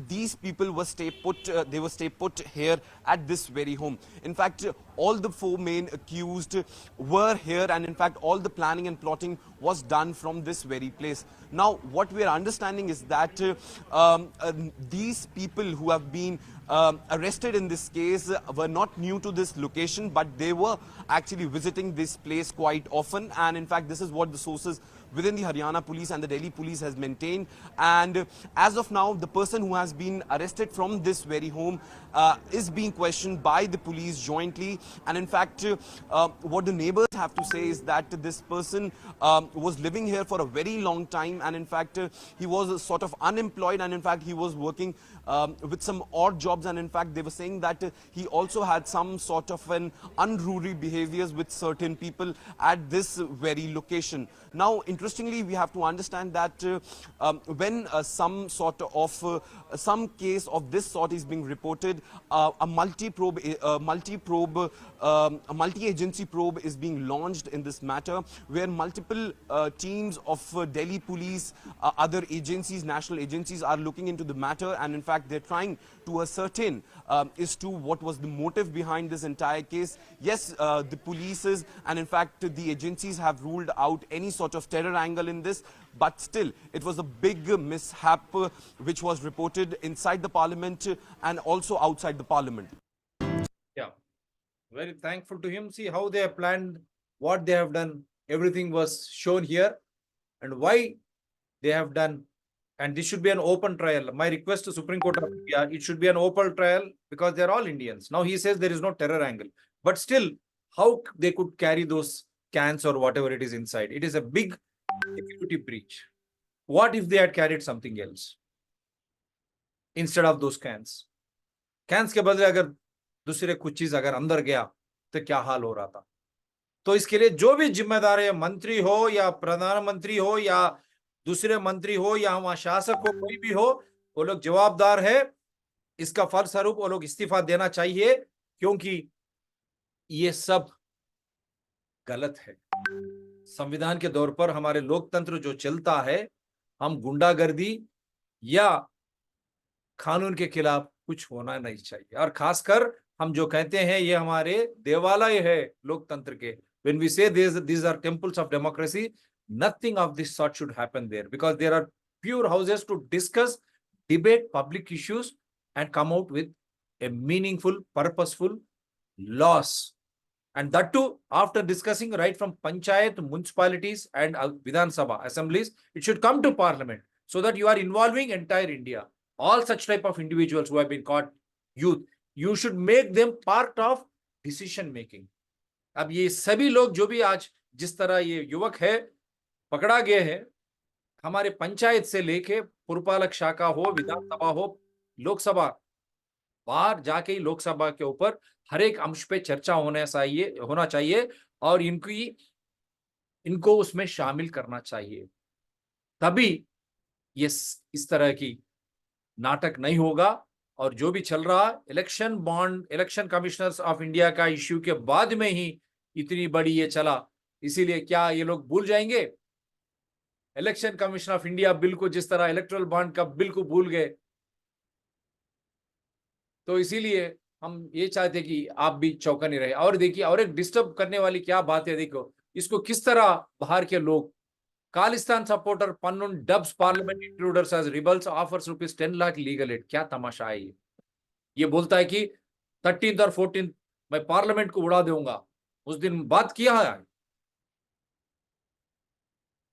these people were stay put here at this very home. In fact, all the four main accused were here, and in fact all the planning and plotting was done from this very place. Now what we are understanding is that these people who have been arrested in this case were not new to this location, but they were actually visiting this place quite often, and in fact this is what the sources within the Haryana police and the Delhi police has maintained. And as of now, the person who has been arrested from this very home is being questioned by the police jointly. And in fact, what the neighbors have to say is that this person was living here for a very long time, and in fact he was sort of unemployed, and in fact he was working with some odd jobs, and in fact they were saying that he also had some sort of an unruly behaviors with certain people at this very location. Now interestingly, we have to understand that when some sort of some case of this sort is being reported, a multi-agency probe is being launched in this matter, where multiple teams of Delhi police, other agencies, national agencies are looking into the matter, and in fact they're trying to ascertain as to what was the motive behind this entire case. Yes, the polices and in fact the agencies have ruled out any sort of terror angle in this, but still it was a big mishap which was reported inside the parliament and also outside the parliament. Yeah, very thankful to him. See how they have planned, what they have done. Everything was shown here and why they have done. And this should be an open trial. My request to Supreme Court of India, it should be an open trial because they're all Indians. Now he says there is no terror angle, but still how they could carry those cans or whatever it is inside. It is a big security breach. What if they had carried something else instead of those cans? Cans के बदले अगर दूसरे कुछ चीज अगर अंदर गया तो क्या हाल हो रहा था? तो इसके लिए जो भी जिम्मेदार है, मंत्री हो या प्रधानमंत्री हो या दूसरे मंत्री हो या वहां शासक हो, कोई भी हो, वो लोग जवाबदार है। इसका फलस्वरूप वो लोग इस्तीफा देना चाहिए, क्योंकि ये सब गलत है। संविधान के दौर पर हमारे लोकतंत्र जो चलता है, हम गुंडागर्दी या कानून के खिलाफ कुछ होना नहीं चाहिए। और खासकर हम जो कहते हैं ये हमारे देवालय है लोकतंत्र के, when we say these are temples of democracy, nothing of this sort should happen there, because there are pure houses to discuss, debate public issues and come out with a meaningful, purposeful laws. And that too, after discussing right from panchayat, municipalities and Vidhan Sabha assemblies, it should come to parliament, so that you are involving entire India. All such type of individuals who have been caught, youth, you should make them part of decision making. अब ये सभी लोग जो भी आज जिस तरह ये युवक है पकड़ा गए हैं, हमारे पंचायत से लेके पुरपालक शाखा हो, विधानसभा हो, लोकसभा, बाहर जाके ही लोकसभा के ऊपर हर एक अंश पे चर्चा होना चाहिए और इनको उसमें शामिल करना चाहिए। तभी ये इस तरह की नाटक नहीं होगा। और जो भी चल रहा election bond, election commissioners of India का इश्यू के बाद में ही इतनी बड़ी ये चला, इसीलिए क्या ये लोग भूल जाएंगे election commission of India bill को, जिस तरह इलेक्टोरल बॉन्ड का बिल को भूल गए। तो इसीलिए हम ये चाहते कि आप भी चौकन्ने रहे। और देखिए, और एक डिस्टर्ब करने वाली क्या बात है, देखो इसको किस तरह बाहर के लोग, Khalistan supporter Pannun dubs parliament intruders as rebels, offers rupees 10 lakh legal aid। क्या तमाशा है ये बोलता है कि 13th और 14th मैं पार्लियामेंट को उड़ा दूंगा। उस दिन बात किया है।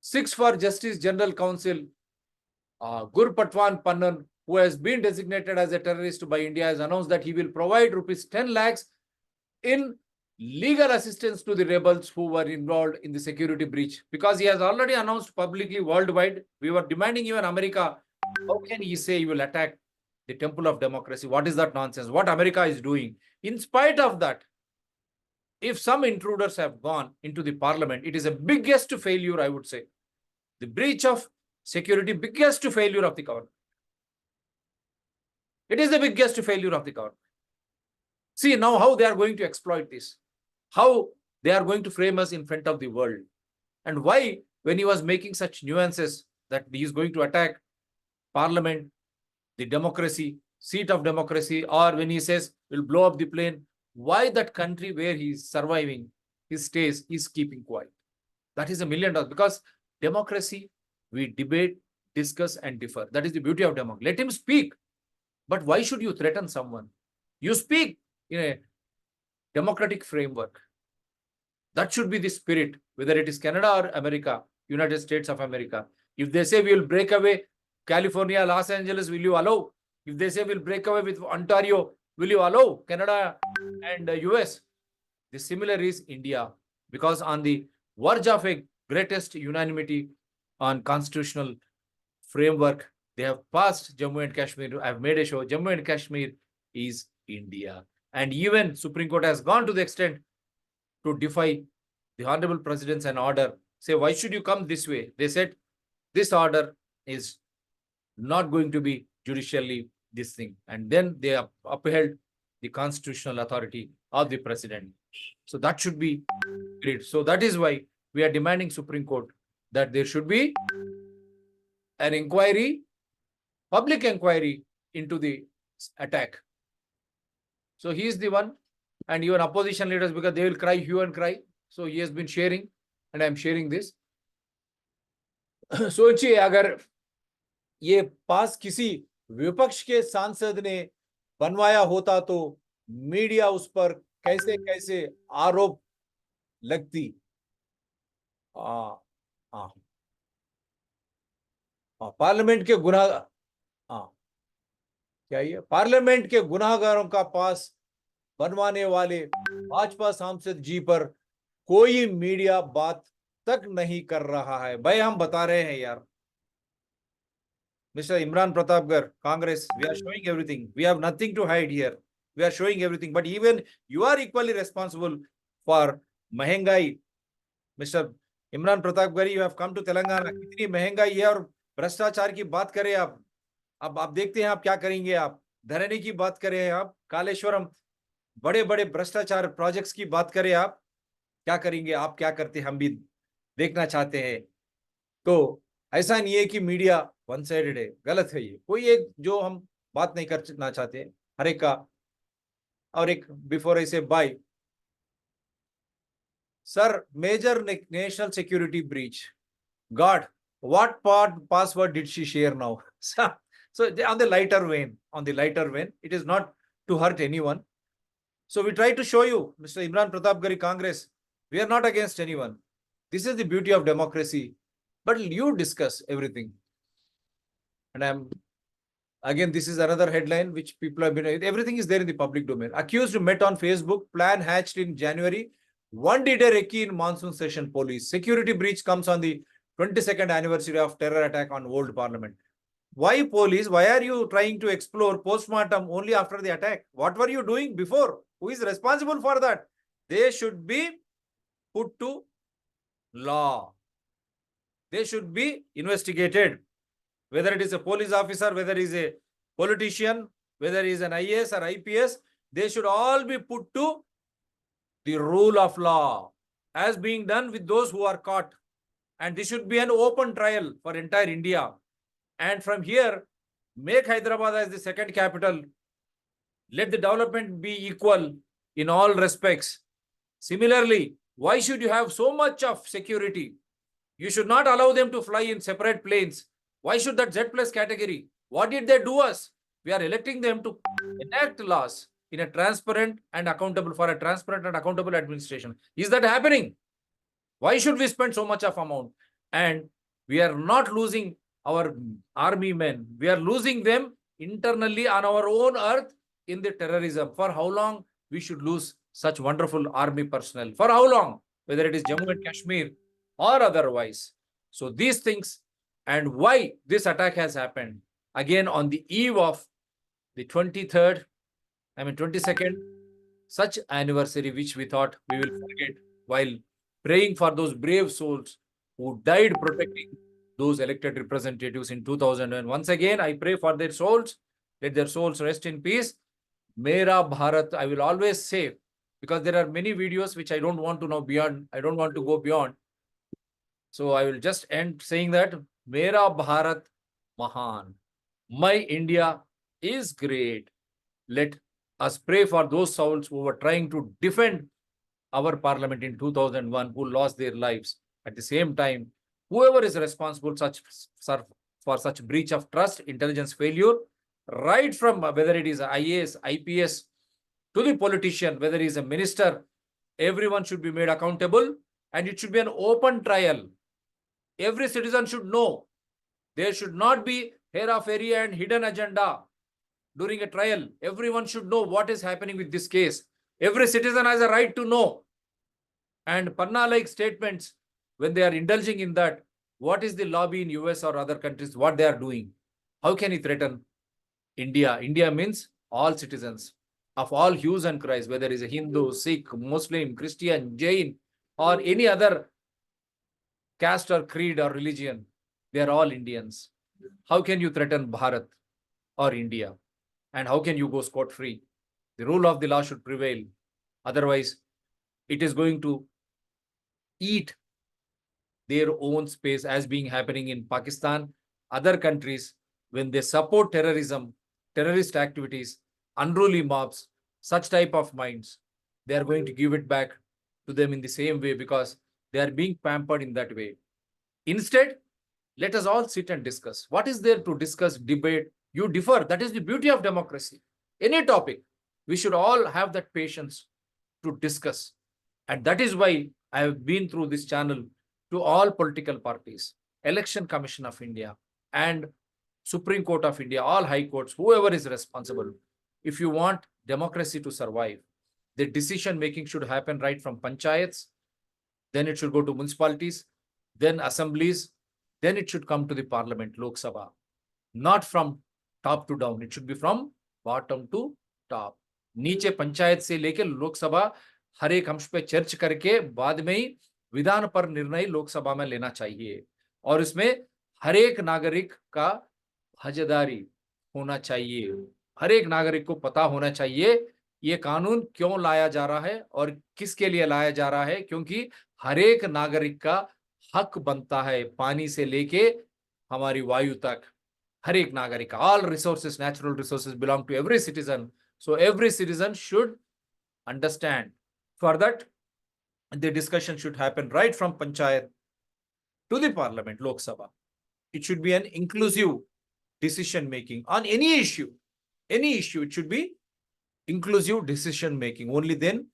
6 for Justice General Counsel Gurpatwan Pannan, who has been designated as a terrorist by India, has announced that he will provide rupees 10 lakhs in legal assistance to the rebels who were involved in the security breach, because he has already announced publicly worldwide. We were demanding even America, how can he say he will attack the temple of democracy? What is that nonsense? What America is doing? In spite of that, if some intruders have gone into the parliament, it is a biggest failure, I would say. The breach of security, biggest failure of the government. It is the biggest failure of the government. See now how they are going to exploit this. How they are going to frame us in front of the world. And why, when he was making such nuances that he is going to attack parliament, the democracy, seat of democracy, or when he says we'll blow up the plane, why that country where he is surviving, his stays, is keeping quiet? That is $1 million. Because democracy, we debate, discuss and differ. That is the beauty of democracy. Let him speak. But why should you threaten someone? You speak in a democratic framework. That should be the spirit, whether it is Canada or America, United States of America. If they say we will break away California, Los Angeles, will you allow? If they say we'll break away with Ontario, will you allow Canada and US? The similar is India, because on the verge of a greatest unanimity on constitutional framework, they have passed Jammu and Kashmir. I have made a show. Jammu and Kashmir is India. And even Supreme Court has gone to the extent to defy the Honorable President's an order. Say, why should you come this way? They said, this order is not going to be judicially this thing. And then they upheld the constitutional authority of the President. So that should be great. So that is why we are demanding Supreme Court that there should be an inquiry, public inquiry into the attack. So he is the one, and even opposition leaders, because they will cry, hue and cry. So he has been sharing, and I am sharing this. सोचिए अगर ये पास किसी विपक्ष के सांसद ने बनवाया होता तो मीडिया उस पर कैसे कैसे आरोप लगती। पार्लियामेंट के क्या ये पार्लियामेंट के गुनाहगारों का पास बनवाने वाले भाजपा सांसद जी पर कोई मीडिया बात तक नहीं कर रहा है। भाई हम बता रहे हैं यार, Mr. Imran Pratapgar, Congress, we are showing everything. We have nothing to hide here. We are showing everything. But even you are equally responsible for महंगाई. Mr. Imran Pratapgar, you have come to Telangana. कितनी महंगाई है और भ्रष्टाचार की बात करें आप. अब आप देखते हैं आप क्या करेंगे। आप धरने की बात करें, आप कालेश्वरम बड़े बड़े भ्रष्टाचार प्रोजेक्ट्स की बात करें, आप क्या करेंगे, आप क्या करते हम भी देखना चाहते हैं। तो ऐसा नहीं है कि मीडिया वन साइडेड है, गलत है ये। कोई एक जो हम बात नहीं करना चाहते हर एक का। और एक before I say bye sir, major national security breach, God, what password did she share now? So on the lighter vein, it is not to hurt anyone. So we try to show you, Mr. Imran Pratap Gari, Congress, we are not against anyone. This is the beauty of democracy. But you discuss everything. And again, this is another headline which people have been, everything is there in the public domain. Accused met on Facebook, plan hatched in January. One did a recce in monsoon session, police. Security breach comes on the 22nd anniversary of terror attack on old parliament. Why police? Why are you trying to explore postmortem only after the attack? What were you doing before? Who is responsible for that? They should be put to law. They should be investigated. Whether it is a police officer, whether it is a politician, whether it is an IAS or IPS, they should all be put to the rule of law as being done with those who are caught. And this should be an open trial for entire India. And from here, make Hyderabad as the second capital. Let the development be equal in all respects. Similarly, why should you have so much of security? You should not allow them to fly in separate planes. Why should that Z plus category? What did they do us? We are electing them to enact laws in a transparent and accountable for a transparent and accountable administration. Is that happening? Why should we spend so much of amount? And we are not losing our army men. We are losing them internally on our own earth in the terrorism. For how long we should lose such wonderful army personnel? For how long? Whether it is Jammu and Kashmir or otherwise. So these things and why this attack has happened again on the eve of the 22nd, such anniversary which we thought we will forget while praying for those brave souls who died protecting those elected representatives in 2000. Once again, I pray for their souls. Let their souls rest in peace. Mera Bharat, I will always say, because there are many videos which I don't want to know beyond. I don't want to go beyond. So I will just end saying that Mera Bharat Mahan. My India is great. Let us pray for those souls who were trying to defend our parliament in 2001, who lost their lives. At the same time, whoever is responsible for such breach of trust, intelligence failure, right from whether it is IAS, IPS, to the politician, whether he is a minister, everyone should be made accountable and it should be an open trial. Every citizen should know. There should not be hera-fairy and hidden agenda during a trial. Everyone should know what is happening with this case. Every citizen has a right to know. And Panna-like statements, when they are indulging in that, what is the lobby in US or other countries, what they are doing? How can he threaten India? India means all citizens of all hues and cries, whether it is a Hindu, Sikh, Muslim, Christian, Jain, or any other caste or creed or religion. They are all Indians. How can you threaten Bharat or India? And how can you go scot-free? The rule of the law should prevail. Otherwise, it is going to eat their own space as being happening in Pakistan, other countries, when they support terrorism, terrorist activities, unruly mobs, such type of minds, they are going to give it back to them in the same way because they are being pampered in that way. Instead, let us all sit and discuss. What is there to discuss, debate? You differ. That is the beauty of democracy. Any topic, we should all have that patience to discuss. And that is why I have been through this channel to all political parties, Election Commission of India and Supreme Court of India, all high courts, whoever is responsible. If you want democracy to survive, the decision making should happen right from panchayats, then it should go to municipalities, then assemblies, then it should come to the parliament, Lok Sabha. Not from top to down. It should be from bottom to top. नीचे पंचायत से लेके लोकसभा हर एक अंश पे church करके बाद में ही विधान पर निर्णय लोकसभा में लेना चाहिए और इसमें हर एक नागरिक का भागीदारी होना चाहिए. हर एक नागरिक को पता होना चाहिए ये कानून क्यों लाया जा रहा है और किसके लिए लाया जा रहा है, क्योंकि हर एक नागरिक का हक बनता है पानी से लेके हमारी वायु तक. हर एक नागरिक, all resources, natural resources belong to every citizen. So every citizen should understand. For that, the discussion should happen right from Panchayat to the Parliament, Lok Sabha. It should be an inclusive decision making on any issue. Any issue, it should be inclusive decision making. Only then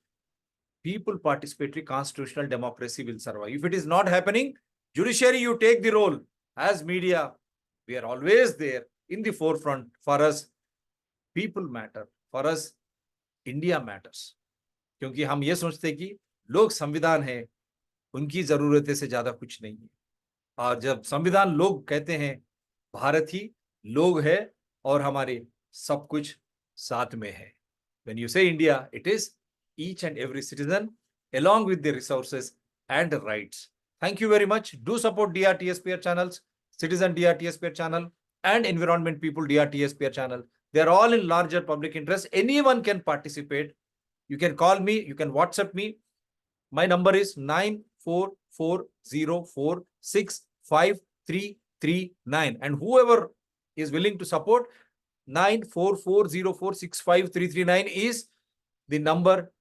people participatory constitutional democracy will survive. If it is not happening, judiciary, you take the role. As media, we are always there in the forefront. For us, people matter. For us, India matters. क्योंकि हम ये सोचते हैं कि लोग संविधान है, उनकी जरूरतें से ज्यादा कुछ नहीं है. और जब संविधान लोग कहते हैं, भारत ही लोग है और हमारे सब कुछ साथ में है. When you say India, it is each and every citizen along with the resources and the rights. Thank you very much. Do support DRTSPR channels, Citizen DRTSPR channel and Environment People DRTSPR channel. They are all in larger public interest. Anyone can participate. You can call me, you can WhatsApp me. My number is 9440465339. And whoever is willing to support, 9440465339 is the number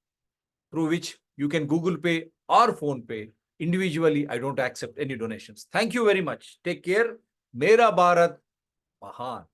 through which you can Google Pay or Phone Pay. Individually, I don't accept any donations. Thank you very much. Take care. Mera Bharat Mahan.